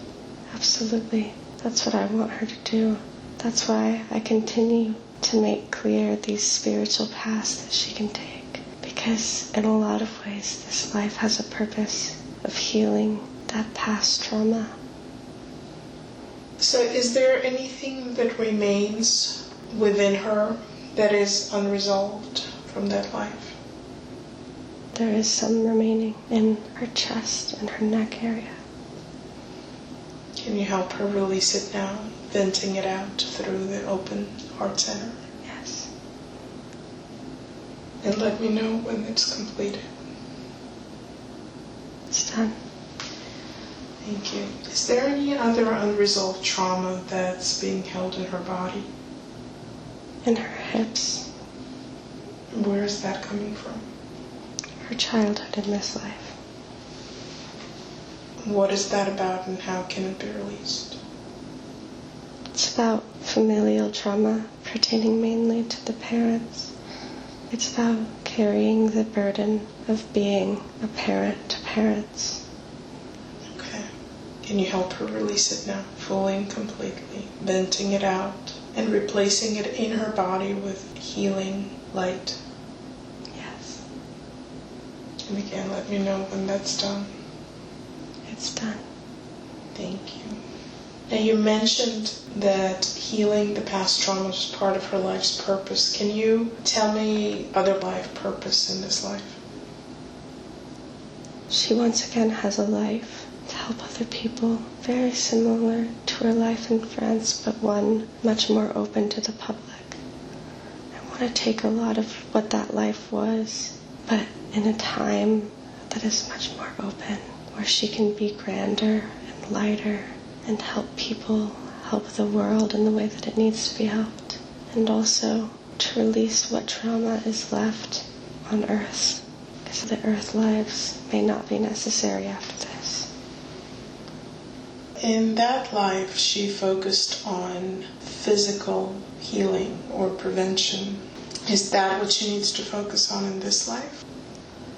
Absolutely. That's what I want her to do. That's why I continue to make clear these spiritual paths that she can take. Because in a lot of ways, this life has a purpose of healing that past trauma. So is there anything that remains within her that is unresolved from that life? There is some remaining in her chest and her neck area. Can you help her release it now, venting it out through the open heart center? Yes. And let me know when it's completed. It's done. Thank you. Is there any other unresolved trauma that's being held in her body? In her hips. Where is that coming from? Her childhood in this life. What is that about and how can it be released? It's about familial trauma pertaining mainly to the parents. It's about carrying the burden of being a parent to parents. Okay. Can you help her release it now, fully and completely, venting it out and replacing it in her body with healing light? Yes. And again, let me know when that's done. It's done. Thank you. Now you mentioned that healing the past trauma is part of her life's purpose. Can you tell me other life purpose in this life? She once again has a life to help other people, very similar to her life in France, but one much more open to the public. I want to take a lot of what that life was, but in a time that is much more open, where she can be grander and lighter and help people, help the world in the way that it needs to be helped, and also to release what trauma is left on Earth, because the Earth lives may not be necessary after this. In that life, she focused on physical healing or prevention. Is that what she needs to focus on in this life?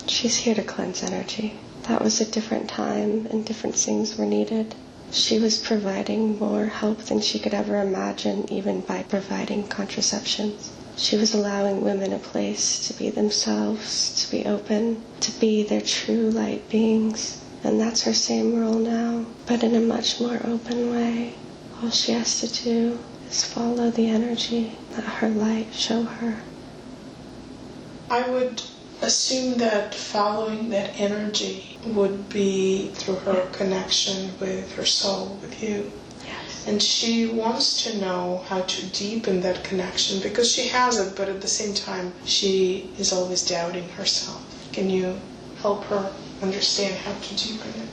She's here to cleanse energy. That was a different time and different things were needed. She was providing more help than she could ever imagine, even by providing contraceptions. She was allowing women a place to be themselves, to be open, to be their true light beings. And that's her same role now, but in a much more open way. All she has to do is follow the energy, let her light show her. I would assume that following that energy would be through her connection with her soul, with you. Yes. And she wants to know how to deepen that connection because she has it, but at the same time, she is always doubting herself. Can you help her understand how to deepen it?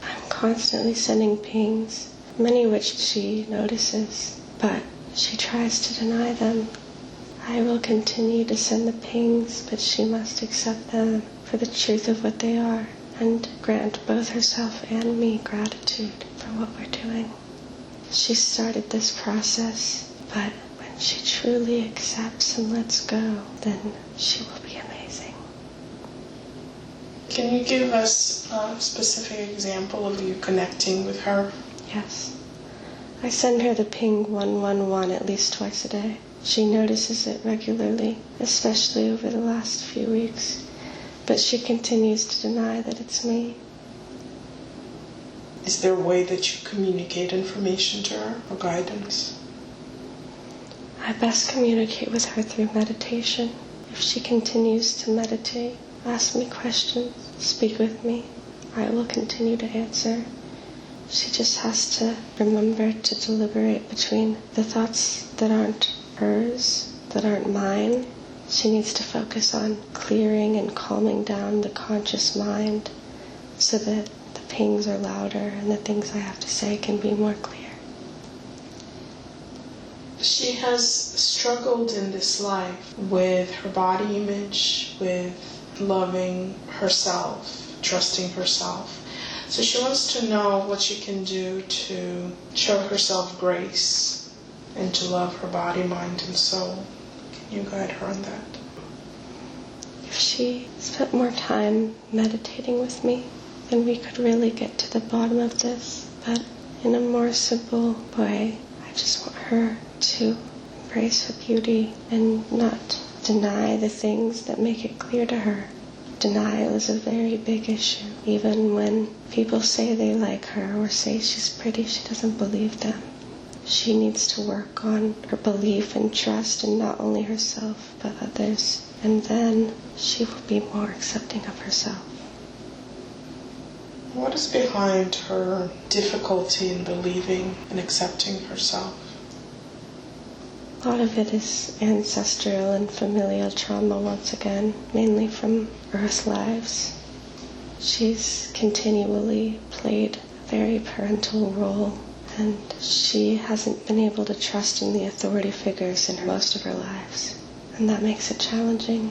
I'm constantly sending pings, many which she notices, but she tries to deny them. I will continue to send the pings, but she must accept them for the truth of what they are and grant both herself and me gratitude for what we're doing. She started this process, but when she truly accepts and lets go, then she will be amazing. Can you give us a specific example of you connecting with her? Yes. I send her the ping 111 at least twice a day. She notices it regularly, especially over the last few weeks, but she continues to deny that it's me. Is there a way that you communicate information to her or guidance? I best communicate with her through meditation. If she continues to meditate, ask me questions, speak with me, I will continue to answer. She just has to remember to deliberate between the thoughts that aren't hers, that aren't mine. She needs to focus on clearing and calming down the conscious mind so that the pings are louder and the things I have to say can be more clear. She has struggled in this life with her body image, with loving herself, trusting herself. So she wants to know what she can do to show herself grace and to love her body, mind, and soul. Can you guide her on that? If she spent more time meditating with me, then we could really get to the bottom of this. But in a more simple way, I just want her to embrace her beauty and not deny the things that make it clear to her. Denial is a very big issue. Even when people say they like her or say she's pretty, she doesn't believe them. She needs to work on her belief and trust in not only herself but others, and then she will be more accepting of herself. What is behind her difficulty in believing and accepting herself? A lot of it is ancestral and familial trauma once again, mainly from Earth lives. She's continually played a very parental role, and she hasn't been able to trust in the authority figures in most of her lives, and that makes it challenging.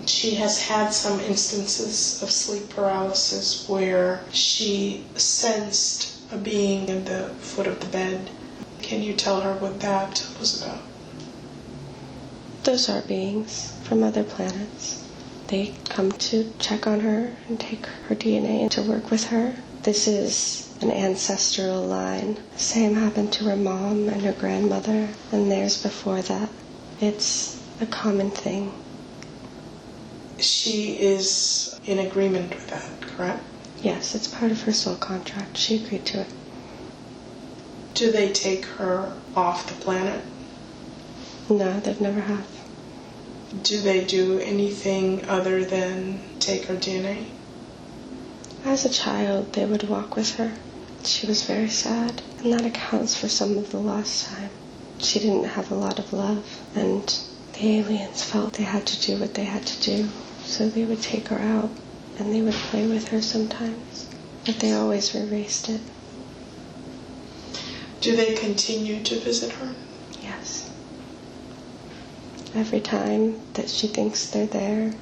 She has had some instances of sleep paralysis where she sensed a being in the foot of the bed. Can you tell her what that was about? Those are beings from other planets. They come to check on her and take her DNA and to work with her. This is an ancestral line. The same happened to her mom and her grandmother and theirs before that. It's a common thing. She is in agreement with that, correct? Yes, it's part of her soul contract. She agreed to it. Do they take her off the planet? No, they've never have. Do they do anything other than take her DNA? As a child, they would walk with her. She was very sad, and that accounts for some of the lost time. She didn't have a lot of love, and the aliens felt they had to do what they had to do, so they would take her out, and they would play with her sometimes, but they always erased it. Do they continue to visit her? Yes. Every time that she thinks they're there,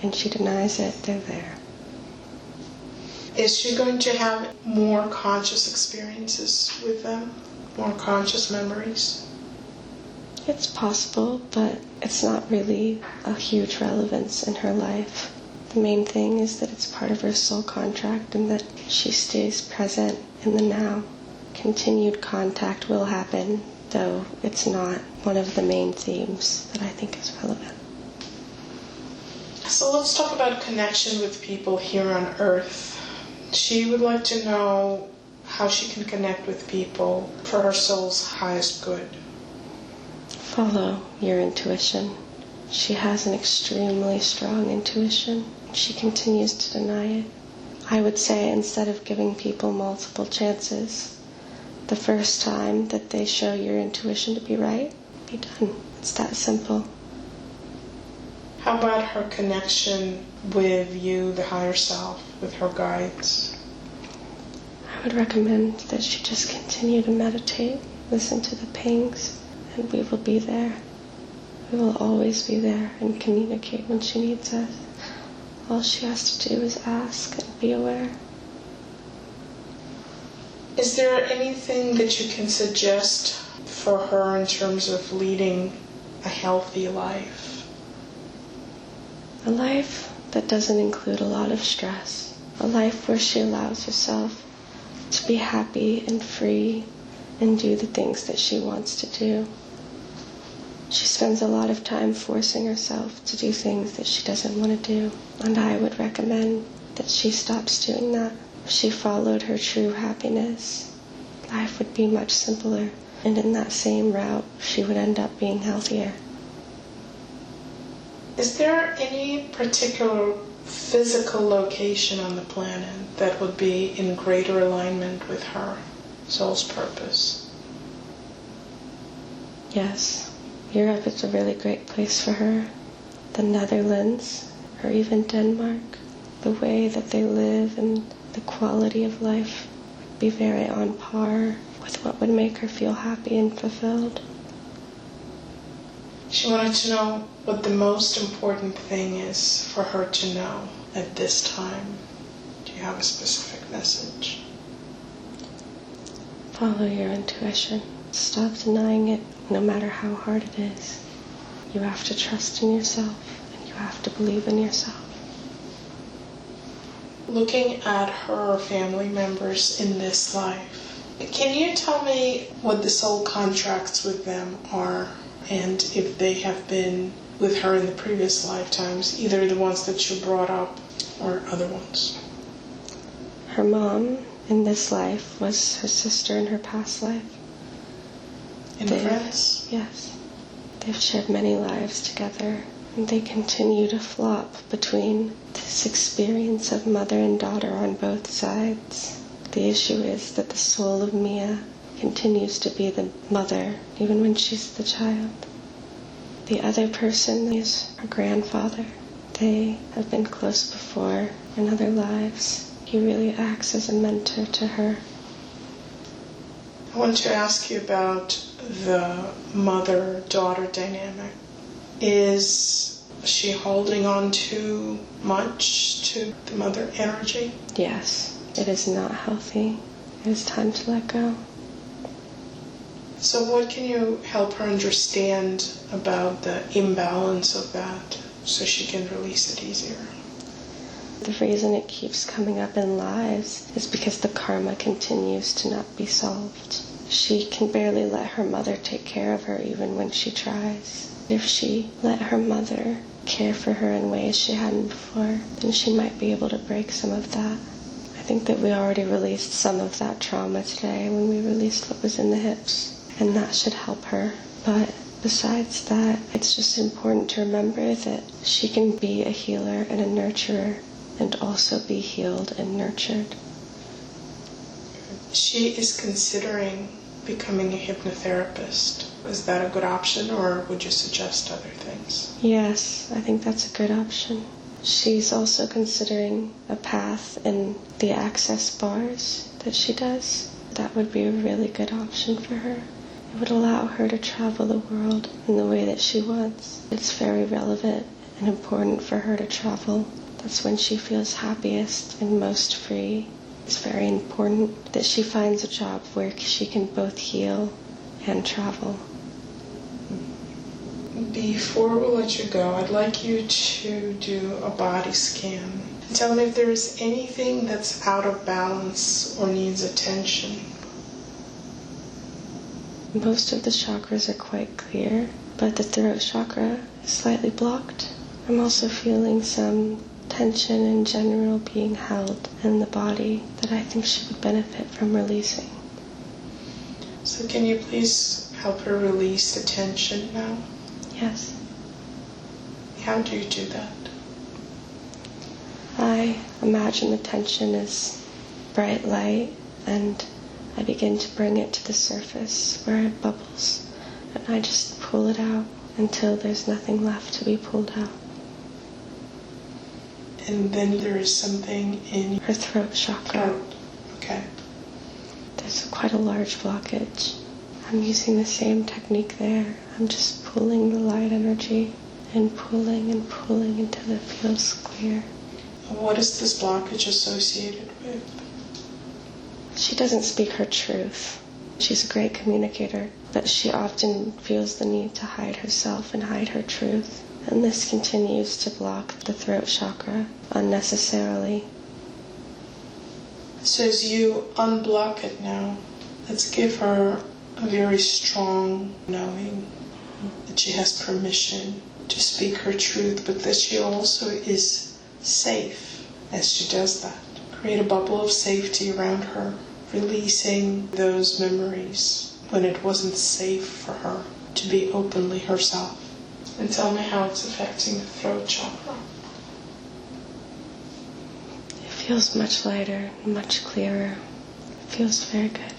and she denies it, they're there. Is she going to have more conscious experiences with them? More conscious memories? It's possible, but it's not really a huge relevance in her life. The main thing is that it's part of her soul contract and that she stays present in the now. Continued contact will happen, though it's not one of the main themes that I think is relevant. So let's talk about connection with people here on Earth. She would like to know how she can connect with people for her soul's highest good. Follow your intuition. She has an extremely strong intuition. She continues to deny it. I would say instead of giving people multiple chances, the first time that they show your intuition to be right, be done. It's that simple. How about her connection with you, the higher self, with her guides? I would recommend that she just continue to meditate, listen to the pings, and we will be there. We will always be there and communicate when she needs us. All she has to do is ask and be aware. Is there anything that you can suggest for her in terms of leading a healthy life? A life that doesn't include a lot of stress. A life where she allows herself to be happy and free and do the things that she wants to do. She spends a lot of time forcing herself to do things that she doesn't want to do, and I would recommend that she stops doing that. If she followed her true happiness, life would be much simpler, and in that same route, she would end up being healthier. Is there any particular physical location on the planet that would be in greater alignment with her soul's purpose? Yes, Europe is a really great place for her. The Netherlands, or even Denmark, the way that they live and the quality of life would be very on par with what would make her feel happy and fulfilled. She wanted to know what the most important thing is for her to know at this time. Do you have a specific message? Follow your intuition. Stop denying it, no matter how hard it is. You have to trust in yourself, and you have to believe in yourself. Looking at her family members in this life, can you tell me what the soul contracts with them are, and if they have been with her in the previous lifetimes, either the ones that you brought up or other ones? Her mom in this life was her sister in her past life. And friends? Yes. They've shared many lives together, and they continue to flop between this experience of mother and daughter on both sides. The issue is that the soul of Mia continues to be the mother, even when she's the child. The other person is her grandfather. They have been close before in other lives. He really acts as a mentor to her. I want to ask you about the mother-daughter dynamic. Is she holding on too much to the mother energy? Yes, it is not healthy. It is time to let go. So what can you help her understand about the imbalance of that so she can release it easier? The reason it keeps coming up in lives is because the karma continues to not be solved. She can barely let her mother take care of her even when she tries. If she let her mother care for her in ways she hadn't before, then she might be able to break some of that. I think that we already released some of that trauma today when we released what was in the hips, and that should help her. But besides that, it's just important to remember that she can be a healer and a nurturer and also be healed and nurtured. She is considering becoming a hypnotherapist. Is that a good option, or would you suggest other things? Yes, I think that's a good option. She's also considering a path in the access bars that she does. That would be a really good option for her. It would allow her to travel the world in the way that she wants. It's very relevant and important for her to travel. That's when she feels happiest and most free. It's very important that she finds a job where she can both heal and travel. Before we let you go, I'd like you to do a body scan. Tell me if there's anything that's out of balance or needs attention. Most of the chakras are quite clear, but the throat chakra is slightly blocked. I'm also feeling some tension in general being held in the body that I think she would benefit from releasing. So can you please help her release the tension now? Yes. How do you do that? I imagine the tension is bright light, and I begin to bring it to the surface where it bubbles, and I just pull it out until there's nothing left to be pulled out. And then there is something in Her throat chakra. Okay. There's quite a large blockage. I'm using the same technique there. I'm just pulling the light energy and pulling until it feels clear. What is this blockage associated with? She doesn't speak her truth. She's a great communicator, but she often feels the need to hide herself and hide her truth. And this continues to block the throat chakra unnecessarily. So as you unblock it now, let's give her a very strong knowing that she has permission to speak her truth, but that she also is safe as she does that. Create a bubble of safety around her, releasing those memories when it wasn't safe for her to be openly herself. And tell me how it's affecting the throat chakra. feels much lighter, much clearer. It feels very good.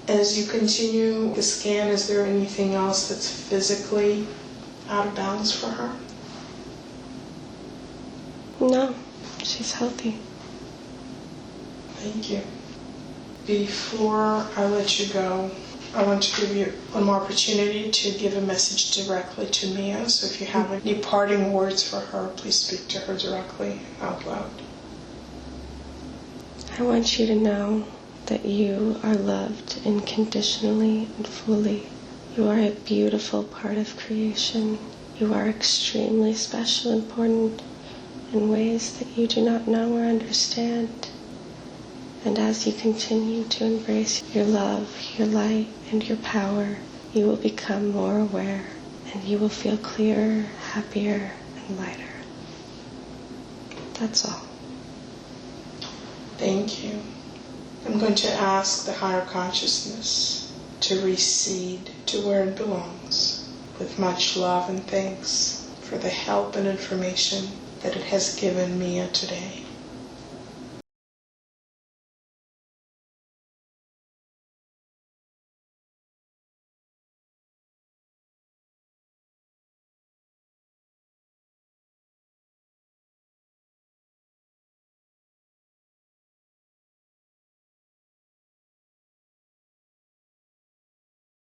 As you continue the scan, is there anything else that's physically out of balance for her? No, she's healthy. Thank you. Before I let you go, I want to give you one more opportunity to give a message directly to Mia. So if you have any parting words for her, please speak to her directly out loud. I want you to know that you are loved unconditionally and fully. You are a beautiful part of creation. You are extremely special and important in ways that you do not know or understand. And as you continue to embrace your love, your light, and your power, you will become more aware, and you will feel clearer, happier, and lighter. That's all. Thank you. I'm going to ask the higher consciousness to recede to where it belongs, with much love and thanks for the help and information that it has given Mia today.